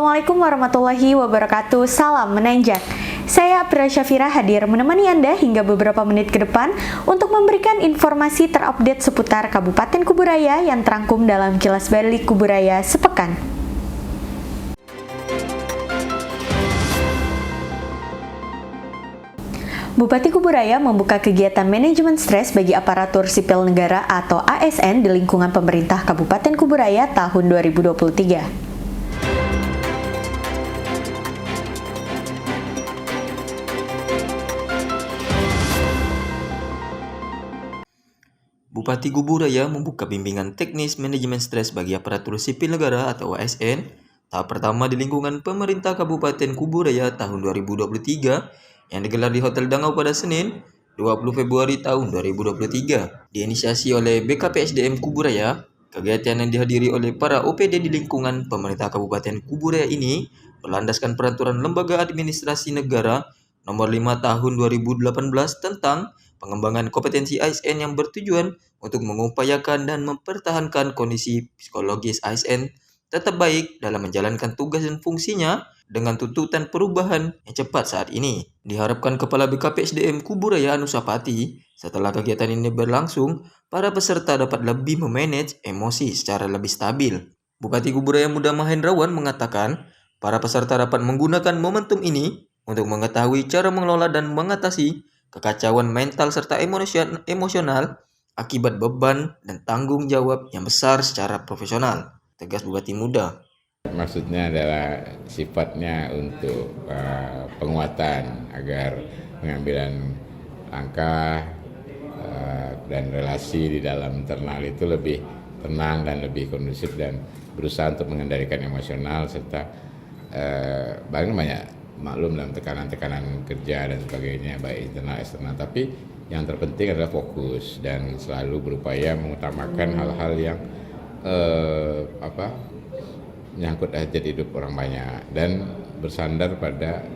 Assalamualaikum warahmatullahi wabarakatuh. Salam menanjak. Saya April Syafira hadir menemani Anda hingga beberapa menit ke depan untuk memberikan informasi terupdate seputar Kabupaten Kuburaya yang terangkum dalam Kilas Balik Kuburaya sepekan. Bupati Kuburaya membuka kegiatan manajemen stres bagi aparatur sipil negara atau ASN di lingkungan pemerintah Kabupaten Kuburaya tahun 2023. Bupati Kuburaya membuka bimbingan teknis manajemen stres bagi aparatur sipil negara atau ASN tahap pertama di lingkungan pemerintah Kabupaten Kuburaya tahun 2023 yang digelar di Hotel Dangau pada Senin 20 Februari tahun 2023. Diinisiasi oleh BKPSDM Kuburaya, kegiatan yang dihadiri oleh para OPD di lingkungan pemerintah Kabupaten Kuburaya ini berlandaskan peraturan Lembaga Administrasi Negara Nomor 5 Tahun 2018 tentang pengembangan kompetensi ASN yang bertujuan untuk mengupayakan dan mempertahankan kondisi psikologis ASN tetap baik dalam menjalankan tugas dan fungsinya dengan tuntutan perubahan yang cepat saat ini. Diharapkan Kepala BKPSDM Kuburaya Anusapati, setelah kegiatan ini berlangsung, para peserta dapat lebih memanage emosi secara lebih stabil. Bupati Kuburaya Muda Mahendrawan mengatakan, para peserta dapat menggunakan momentum ini untuk mengetahui cara mengelola dan mengatasi kekacauan mental serta emosional akibat beban dan tanggung jawab yang besar secara profesional, tegas Bupati Muda. Maksudnya adalah sifatnya untuk penguatan agar pengambilan langkah dan relasi di dalam internal itu lebih tenang dan lebih kondusif dan berusaha untuk mengendalikan emosional serta banyak maklum dalam tekanan-tekanan kerja dan sebagainya baik internal eksternal, tapi yang terpenting adalah fokus dan selalu berupaya mengutamakan hal-hal yang menyangkut hajat hidup orang banyak dan bersandar pada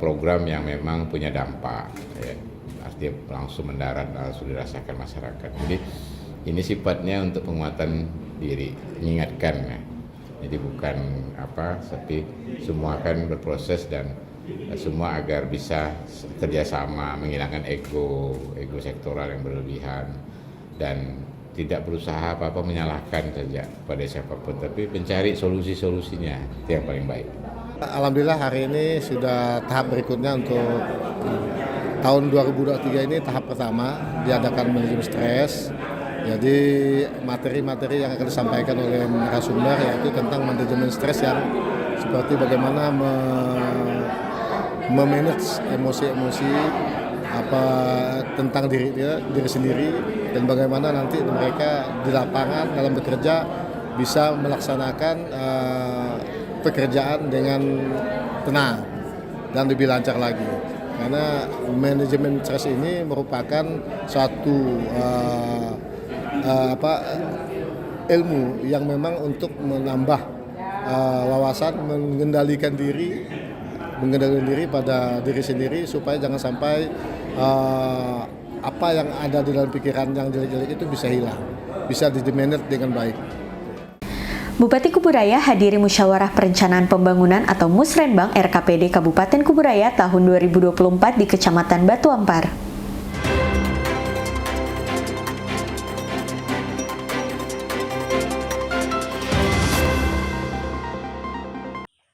program yang memang punya dampak, ya, artinya langsung mendarat, langsung dirasakan masyarakat. Jadi ini sifatnya untuk penguatan diri, mengingatkan, ya. Jadi bukan tapi semua kan berproses dan semua agar bisa kerjasama, menghilangkan ego sektoral yang berlebihan dan tidak berusaha menyalahkan saja pada siapapun, tapi mencari solusi-solusinya, itu yang paling baik. Alhamdulillah hari ini sudah tahap berikutnya untuk tahun 2023 ini tahap pertama diadakan manajemen stres. Jadi materi-materi yang akan disampaikan oleh narasumber yaitu tentang manajemen stres yang seperti bagaimana memanage emosi-emosi tentang diri sendiri dan bagaimana nanti mereka di lapangan dalam bekerja bisa melaksanakan pekerjaan dengan tenang dan lebih lancar lagi. Karena manajemen stres ini merupakan suatu ilmu yang memang untuk menambah wawasan mengendalikan diri pada diri sendiri supaya jangan sampai apa yang ada di dalam pikiran yang jelek-jelek itu bisa hilang, bisa di-manage dengan baik. Bupati Kuburaya hadiri Musyawarah Perencanaan Pembangunan atau Musrenbang RKPD Kabupaten Kuburaya tahun 2024 di Kecamatan Batu Ampar.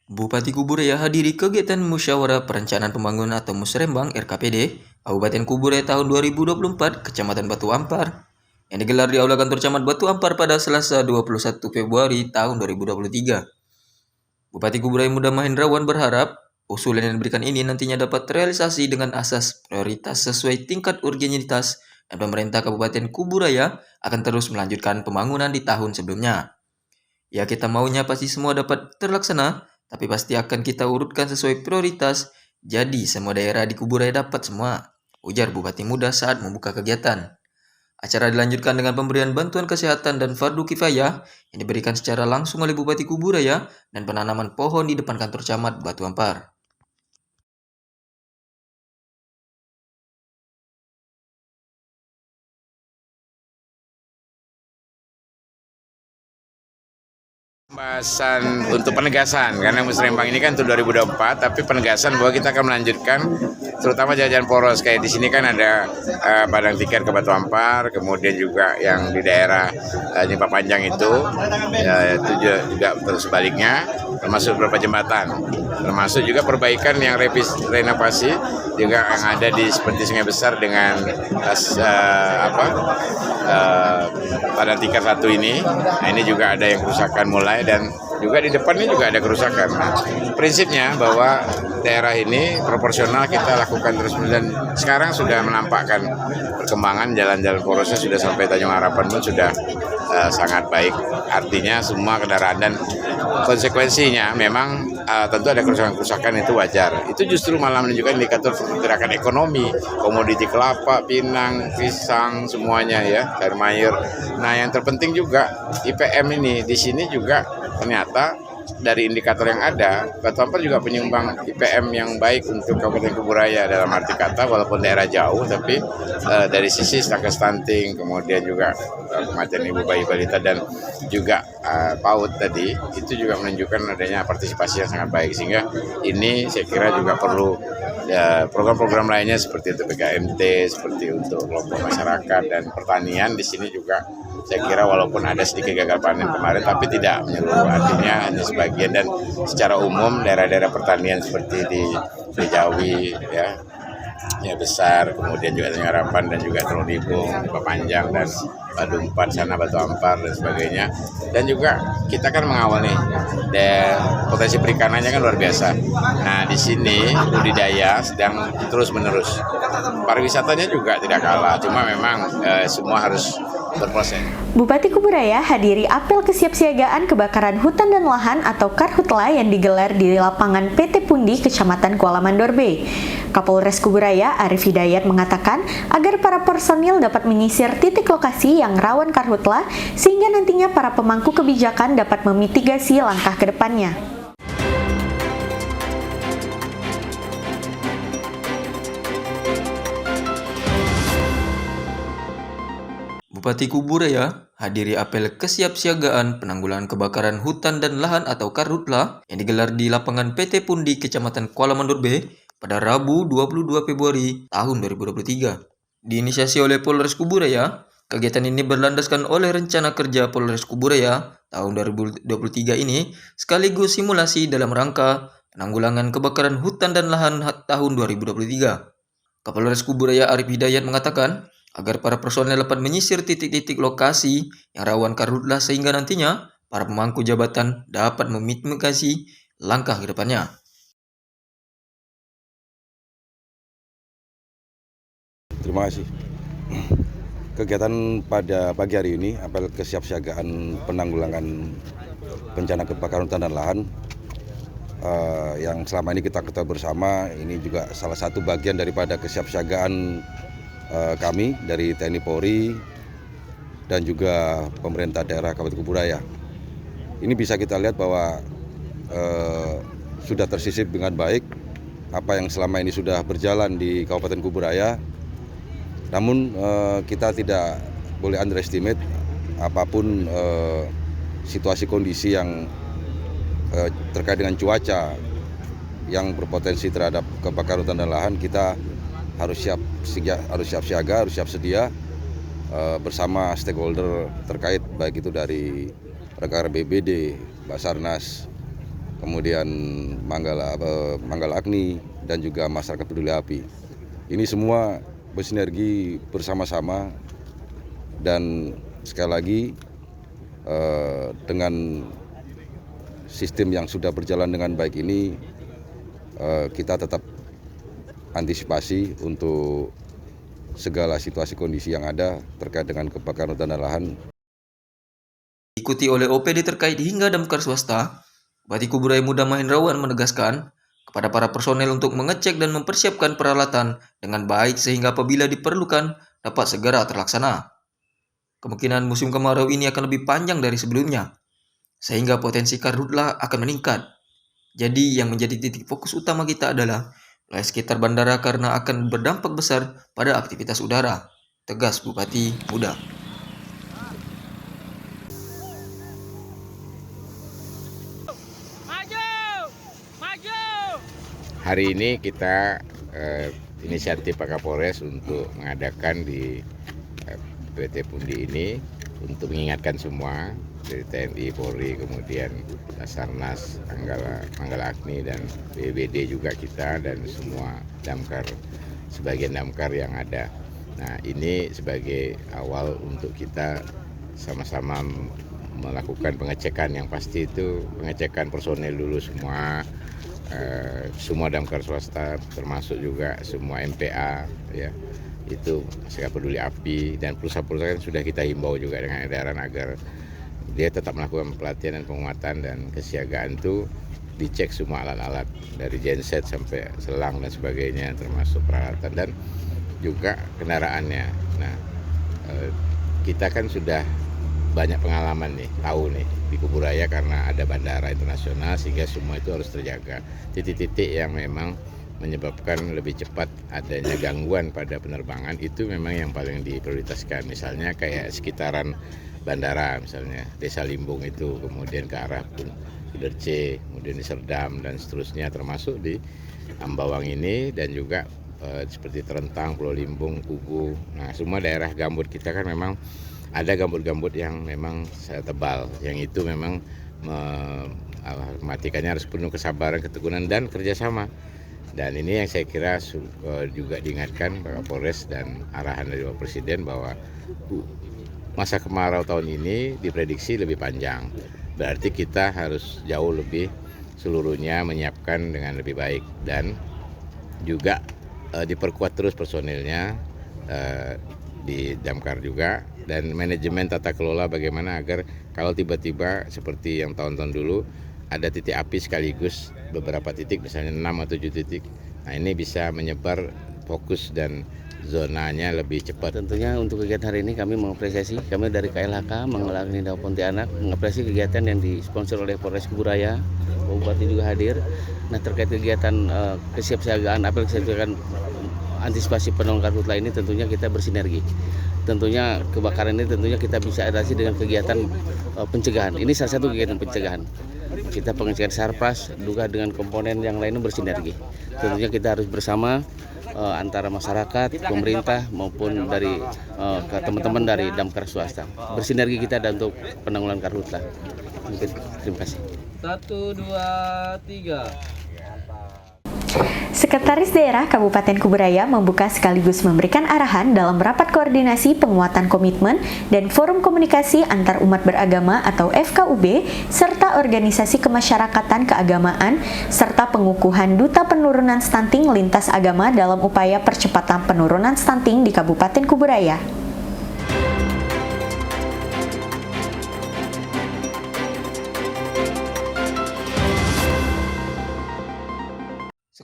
Bupati Kuburaya hadiri kegiatan Musyawarah Perencanaan Pembangunan atau Musrembang RKPD Kabupaten Kuburaya tahun 2024 Kecamatan Batu Ampar yang digelar di Aula Kantor Camat Batu Ampar pada Selasa 21 Februari tahun 2023. Bupati Kuburaya Muda Mahendrawan berharap usulan yang diberikan ini nantinya dapat terrealisasi dengan asas prioritas sesuai tingkat urgenitas dan pemerintah Kabupaten Kuburaya akan terus melanjutkan pembangunan di tahun sebelumnya. Ya, kita maunya pasti semua dapat terlaksana, tapi pasti akan kita urutkan sesuai prioritas, jadi semua daerah di Kuburaya dapat semua, ujar Bupati Muda saat membuka kegiatan. Acara dilanjutkan dengan pemberian bantuan kesehatan dan fardu kifayah yang diberikan secara langsung oleh Bupati Kuburaya dan penanaman pohon di depan kantor camat Batu Ampar. Pembahasan untuk penegasan, karena Musrembang ini kan untuk 2024, tapi penegasan bahwa kita akan melanjutkan terutama jalan-jalan poros. Kayak di sini kan ada Padang Tiket ke Batu Ampar, kemudian juga yang di daerah Jempa Panjang itu juga terus sebaliknya, termasuk beberapa jembatan, termasuk juga perbaikan yang renovasi juga yang ada di seperti Sungai Besar dengan Padang Tiket 1 ini. Nah, ini juga ada yang kerusakan mulai, dan juga di depan ini juga ada kerusakan. Nah, prinsipnya bahwa daerah ini proporsional kita lakukan terus, dan sekarang sudah menampakkan perkembangan jalan-jalan porosnya sudah sampai Tanjung Harapan pun sudah sangat baik. Artinya semua kendaraan, dan konsekuensinya memang tentu ada kerusakan-kerusakan, itu wajar. Itu justru malah menunjukkan indikator pergerakan ekonomi, komoditi kelapa, pinang, pisang, semuanya ya, air mayur. Nah, yang terpenting juga IPM ini di sini juga ternyata dari indikator yang ada, Batu Ampar juga penyumbang IPM yang baik untuk Kabupaten Kuburaya, dalam arti kata walaupun daerah jauh, tapi dari sisi angka stunting, kemudian juga kematian ibu, bayi, balita, dan juga PAUD tadi, itu juga menunjukkan adanya partisipasi yang sangat baik. Sehingga ini saya kira juga perlu program-program lainnya seperti untuk PKMT, seperti untuk kelompok masyarakat dan pertanian. Di sini juga saya kira walaupun ada sedikit gagal panen kemarin, tapi tidak menyeluruh, artinya hanya sebagian. Dan secara umum daerah-daerah pertanian seperti di Jawi ya besar, kemudian juga Tanjung Harapan dan juga Telodibung, Panjang dan Batu Empat sana, Batu Ampar dan sebagainya. Dan juga kita kan mengawal nih, dan potensi perikanannya kan luar biasa. Nah, di sini budidaya sedang terus menerus. Pariwisatanya juga tidak kalah, cuma memang semua harus berproses. Bupati Kuburaya hadiri apel kesiapsiagaan kebakaran hutan dan lahan atau Karhutla yang digelar di lapangan PT Pundi, Kecamatan Kuala Mandor B. Kapolres Kuburaya Arif Hidayat mengatakan agar para personil dapat menyisir titik lokasi yang rawan Karhutla, sehingga nantinya para pemangku kebijakan dapat memitigasi langkah ke depannya. Bupati Kuburaya hadiri apel kesiapsiagaan penanggulangan kebakaran hutan dan lahan atau Karhutla yang digelar di lapangan PT Pundi, Kecamatan Kuala Mandor B pada Rabu 22 Februari tahun 2023. Diinisiasi oleh Polres Kuburaya, kegiatan ini berlandaskan oleh rencana kerja Polres Kuburaya tahun 2023 ini sekaligus simulasi dalam rangka penanggulangan kebakaran hutan dan lahan tahun 2023. Kapolres Kuburaya Arif Hidayat mengatakan agar para personel dapat menyisir titik-titik lokasi yang rawan Karhutla, sehingga nantinya para pemangku jabatan dapat memitigasi langkah ke depannya. Terima kasih. Kegiatan pada pagi hari ini, apel kesiapsiagaan penanggulangan bencana kebakaran hutan dan lahan yang selama ini kita ketahui bersama, ini juga salah satu bagian daripada kesiapsiagaan kami dari TNI Polri dan juga pemerintah daerah Kabupaten Kuburaya. Ini bisa kita lihat bahwa sudah tersisip dengan baik apa yang selama ini sudah berjalan di Kabupaten Kuburaya. Namun kita tidak boleh underestimate apapun situasi kondisi yang terkait dengan cuaca yang berpotensi terhadap kebakaran hutan dan lahan. Kita harus siap siaga, harus siap sedia bersama stakeholder terkait, baik itu dari rekan BBD, Basarnas, kemudian Manggala Agni, dan juga masyarakat peduli api. Ini semua bersinergi bersama-sama, dan sekali lagi dengan sistem yang sudah berjalan dengan baik ini, kita tetap antisipasi untuk segala situasi kondisi yang ada terkait dengan kebakaran hutan dan lahan. Diikuti oleh OPD terkait hingga damkar swasta, Bupati Kuburaya Muda Mahendrawan menegaskan kepada para personel untuk mengecek dan mempersiapkan peralatan dengan baik sehingga apabila diperlukan dapat segera terlaksana. Kemungkinan musim kemarau ini akan lebih panjang dari sebelumnya, sehingga potensi Karhutla akan meningkat. Jadi yang menjadi titik fokus utama kita adalah wilayah sekitar bandara karena akan berdampak besar pada aktivitas udara, tegas Bupati Muda. hari ini kita inisiatif Pak Kapolres untuk mengadakan di PT Pundi ini untuk mengingatkan semua dari TNI, Polri, kemudian Basarnas, Manggala Agni dan BPBD juga kita dan semua damkar, sebagian damkar yang ada. Nah, ini sebagai awal untuk kita sama-sama melakukan pengecekan yang pasti itu pengecekan personel dulu semua damkar swasta termasuk juga semua MPA ya. Itu Masyarakat Peduli Api dan perusahaan-perusahaan sudah kita himbau juga dengan edaran agar dia tetap melakukan pelatihan dan penguatan dan kesiagaan itu dicek semua alat-alat dari genset sampai selang dan sebagainya termasuk peralatan dan juga kendaraannya. Nah, kita kan sudah banyak pengalaman nih, tahu nih di Kuburaya karena ada bandara internasional sehingga semua itu harus terjaga. Titik-titik yang memang menyebabkan lebih cepat adanya gangguan pada penerbangan itu memang yang paling diprioritaskan. Misalnya kayak sekitaran bandara, misalnya Desa Limbung itu, kemudian ke arah Suderce, kemudian di Serdam dan seterusnya termasuk di Ambawang ini dan juga seperti Terentang, Pulau Limbung, Kugu. Nah, semua daerah gambut kita kan memang ada gambut-gambut yang memang tebal, yang itu memang matikannya harus penuh kesabaran, ketekunan dan kerjasama. Dan ini yang saya kira juga diingatkan Pak Kapolres dan arahan dari Bapak Presiden bahwa masa kemarau tahun ini diprediksi lebih panjang. Berarti kita harus jauh lebih seluruhnya menyiapkan dengan lebih baik dan juga diperkuat terus personilnya di damkar juga dan manajemen tata kelola bagaimana agar kalau tiba-tiba seperti yang tahun-tahun dulu ada titik api sekaligus beberapa titik misalnya 6 atau 7 titik. Nah, ini bisa menyebar fokus dan zonanya lebih cepat. Tentunya untuk kegiatan hari ini kami mengapresiasi, kami dari KLHK Manggala Agni Daop Pontianak mengapresiasi kegiatan yang disponsor oleh Polres Kuburaya, Bupati juga hadir. Nah, terkait kegiatan kesiapsiagaan antisipasi penanggulangan karhutla ini tentunya kita bersinergi. Tentunya kebakaran ini tentunya kita bisa atasi dengan kegiatan pencegahan. Ini salah satu kegiatan pencegahan. Kita pencegahan sarpras juga dengan komponen yang lainnya bersinergi. Tentunya kita harus bersama antara masyarakat, pemerintah maupun dari teman-teman dari damkar swasta. Bersinergi kita dan untuk penanggulangan karhutla. Terima kasih. 1, 2, 3. Sekretaris Daerah Kabupaten Kuburaya membuka sekaligus memberikan arahan dalam rapat koordinasi penguatan komitmen dan forum komunikasi antar umat beragama atau FKUB serta organisasi kemasyarakatan keagamaan serta pengukuhan duta penurunan stunting lintas agama dalam upaya percepatan penurunan stunting di Kabupaten Kuburaya.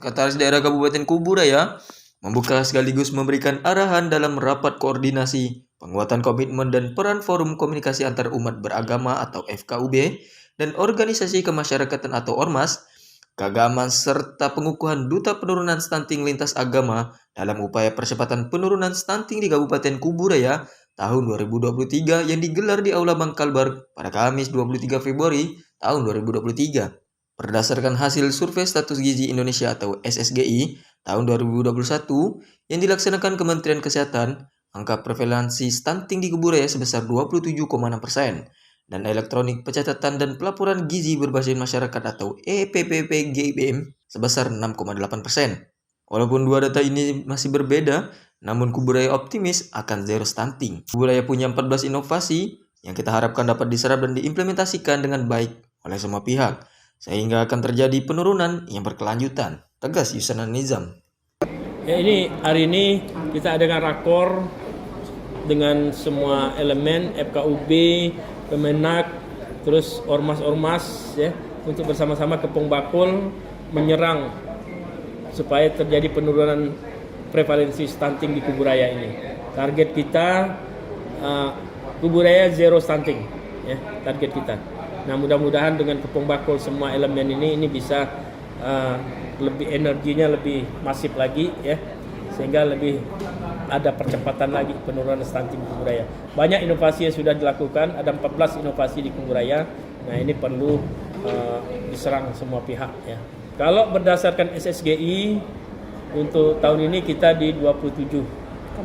Sekretaris Daerah Kabupaten Kuburaya membuka sekaligus memberikan arahan dalam rapat koordinasi penguatan komitmen dan peran forum komunikasi antar umat beragama atau FKUB dan organisasi kemasyarakatan atau ormas, keagamaan serta pengukuhan duta penurunan stunting lintas agama dalam upaya percepatan penurunan stunting di Kabupaten Kuburaya tahun 2023 yang digelar di Aula Bangkalbar pada Kamis 23 Februari tahun 2023. Berdasarkan hasil survei status gizi Indonesia atau SSGI tahun 2021 yang dilaksanakan Kementerian Kesehatan, angka prevalensi stunting di Kuburaya sebesar 27,6% dan elektronik pencatatan dan pelaporan gizi berbasis masyarakat atau EPPP-GIBM sebesar 6,8%. Walaupun dua data ini masih berbeda, namun Kuburaya optimis akan zero stunting. Kuburaya punya 14 inovasi yang kita harapkan dapat diserap dan diimplementasikan dengan baik oleh semua pihak, sehingga akan terjadi penurunan yang berkelanjutan, tegas Yusana Nizam. Ya, hari ini kita adakan rakor dengan semua elemen FKUB, Kemenak, terus ormas-ormas ya untuk bersama-sama kepung bakul menyerang supaya terjadi penurunan prevalensi stunting di Kuburaya ini. Target kita Kuburaya zero stunting ya, target kita. Nah, mudah-mudahan dengan kepung bakul semua elemen ini bisa lebih energinya lebih masif lagi ya, sehingga lebih ada percepatan lagi penurunan stunting di Kuburaya. Banyak inovasi yang sudah dilakukan, ada 14 inovasi di Kuburaya. Nah, ini perlu diserang semua pihak ya. Kalau berdasarkan SSGI untuk tahun ini kita di 27,6%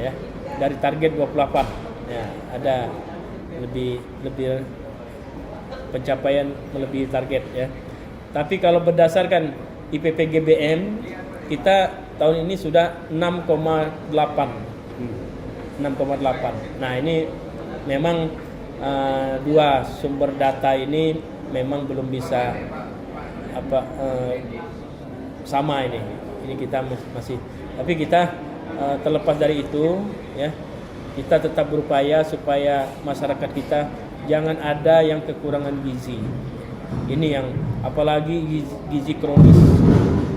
ya, dari target 28. Ya, ada lebih pencapaian melebihi target ya. Tapi kalau berdasarkan IPP GBM kita tahun ini sudah 6,8. Nah, ini memang dua sumber data ini memang belum bisa sama ini kita masih, tapi kita terlepas dari itu ya, kita tetap berupaya supaya masyarakat kita jangan ada yang kekurangan gizi. Ini yang apalagi gizi kronis,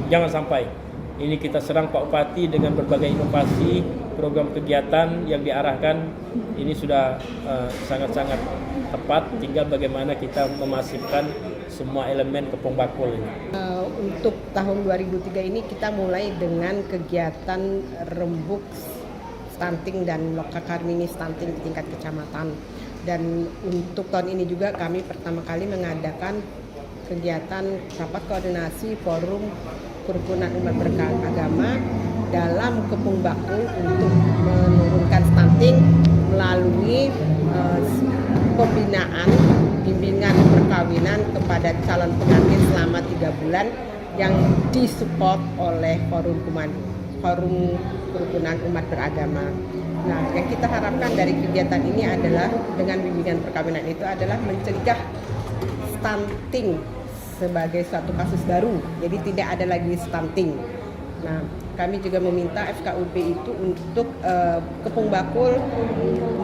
jangan sampai. Ini kita serang Pak Bupati dengan berbagai inovasi, program kegiatan yang diarahkan. Ini sudah sangat-sangat tepat. Tinggal bagaimana kita memasifkan semua elemen Kepong Bakul ini. Untuk tahun 2003 ini kita mulai dengan kegiatan rembuk stunting dan lokakarmini stunting di tingkat kecamatan. Dan untuk tahun ini juga kami pertama kali mengadakan kegiatan rapat koordinasi forum kerukunan umat beragama dalam Kepong Bakul untuk menurunkan stunting melalui pembinaan bimbingan perkawinan kepada calon pengantin selama 3 bulan yang disupport oleh forum kerukunan umat beragama. Nah, yang kita harapkan dari kegiatan ini adalah dengan bimbingan perkawinan itu adalah mencegah stunting sebagai suatu kasus baru, jadi tidak ada lagi stunting. Nah, kami juga meminta FKUB itu untuk Kepong Bakul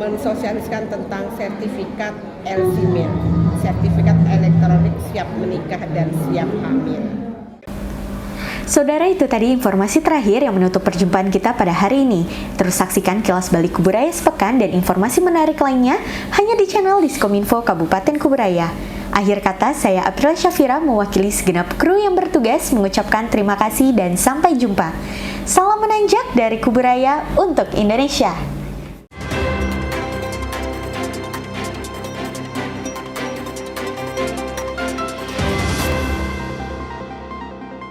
mensosialisasikan tentang sertifikat LCMIL, sertifikat elektronik siap menikah dan siap hamil. Saudara, itu tadi informasi terakhir yang menutup perjumpaan kita pada hari ini. Terus saksikan kilas balik Kuburaya sepekan dan informasi menarik lainnya hanya di channel Diskominfo Kabupaten Kuburaya. Akhir kata, saya April Syafira mewakili segenap kru yang bertugas mengucapkan terima kasih dan sampai jumpa. Salam menanjak dari Kuburaya untuk Indonesia.